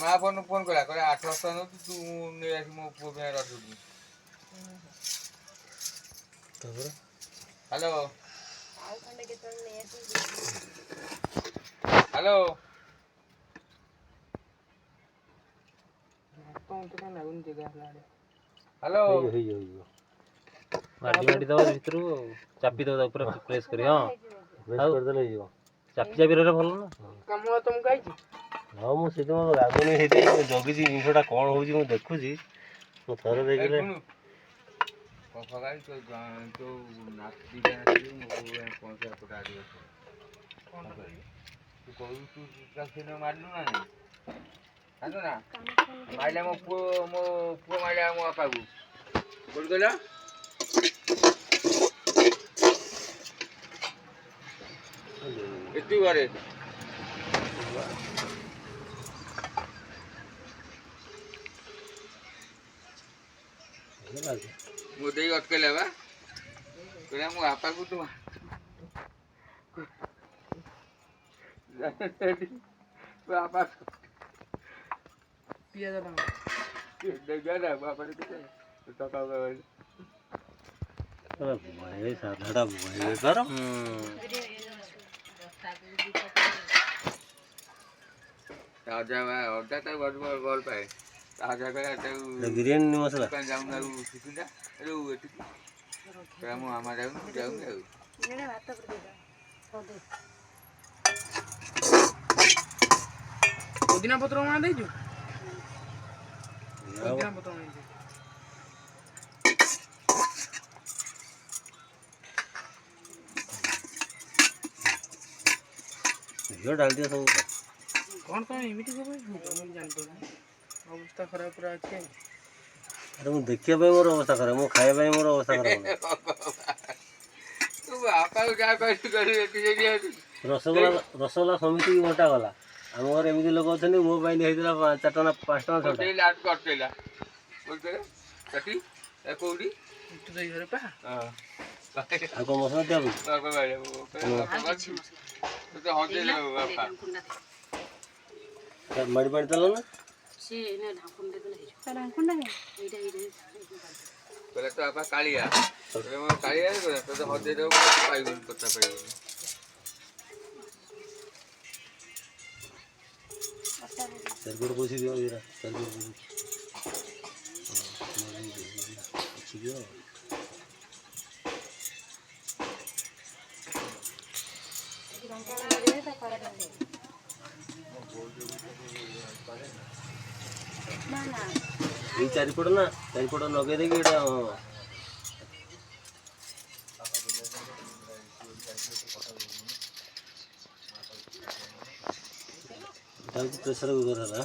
ମା ଫୋନ କଲା କହିଲା 8 ବର୍ଷ ନଉଛି ତୁ ନେଇ ଆସି ମୋ ପୁଅ ପାଇଁ ରଜକୁ। ହ୍ୟାଲୋ ହ୍ୟାଲୋ ହ୍ୟାଲୋ ମାଟି ମାଟି ଦବା ଭିତରୁ ଚାପି ଦବା ପୁରା ପ୍ରେସ୍ କରି। ହଁ ପ୍ରେସ୍ କରିଦେଲେ ହେଇଯିବ। ଚାପି ଚାପି ରହିଲେ ଭଲ ନା। କାମ ତମକୁ ଆଇଛି। ହଁ ମୁଁ ସେଥିପାଇଁ ଲାଗୁନି ସେଇଠି ଜଗିଛି ଜିନିଷଟା କ'ଣ ହେଉଛି ମୁଁ ଦେଖୁଛି। ମୁଁ ଥରେ ଦେଖିଲେ ସକାଳେ ତୋ ନାତିଟା ଆସିବି ମୋ ବୋଉ 50 ଫୁଟ ଆଡି ଅଛି। ତୁ କହୁଛୁ ତୁ ସିନା ମାରିଲୁ ନା ନାହିଁ ଜାଣିଛୁ ନା ମାରିଲା ମୋ ପୁଅ ମାରିଲା ମୋ ବାପାକୁ କୋଉଠି କହିଲ ଏଠି ଘରେ ମୋ ଦେଇ ଅଟକେଇଲା ବା କହିଲା ମୋ ବାପାକୁ ତୁ ବାପା ପିଆଜ ବାପା ସାଧାଟା ବେକାର। ଅଜା ତାକୁ ଭଲ ପାଏ। ଅଜା କହିଲା ବିରିୟାନୀ ମସଲା ଯାଉନି ଆଉ ଶିଖୁଛା ଏଠିକି କହିଲା ମୋ ମାମା ଯାଉନି ଆଉ ପୁଦିନା ପତ୍ର ମା ଦେଇଛୁ ପୁଦିନା ପତ୍ର ଝିଅ ଡାଲିଦିଅ ସବୁ। କ'ଣ ତମେ ଏମିତି ଜାଣିପାରୁନି ଅବସ୍ଥା ଖରାପ ପୁରା ଅଛି। ଆରେ ମୁଁ ଦେଖିବା ପାଇଁ ମୋର ଅବସ୍ଥା ଖରାପ, ମୁଁ ଖାଇବା ପାଇଁ ମୋର ଅବସ୍ଥା ଖରାପ। ରସଗୋଲା ସମିତି ଘଣ୍ଟା ଗଲା। ଆମ ଘରେ ଏମିତି ଲୋକ ଅଛନ୍ତି ମୋ ପାଇଁ ହେଇଥିଲା 4 ଟଙ୍କା 5 ଟଙ୍କା 6 ଟଙ୍କା। ଆଉ କ'ଣ ମସଲା ଦିଆବୁ? ମାଡ଼ି ପାଣି ଦେଲ ନା କହିଲା ତ ବାପା କାଳିଆ କାଳିଆ ତୋତେ ହଜେଇ ଦେବ ପାଇବନି କଥା ପାଇବନି। ଚାରିପଟ ବସି ଦିଅ ଏଇ ଚାରିପଟ ନା ଚାରିପଟ ଲଗେଇ ଦେଇକି ଏଇଟା ପ୍ରେସର କୁକର ହେଲା।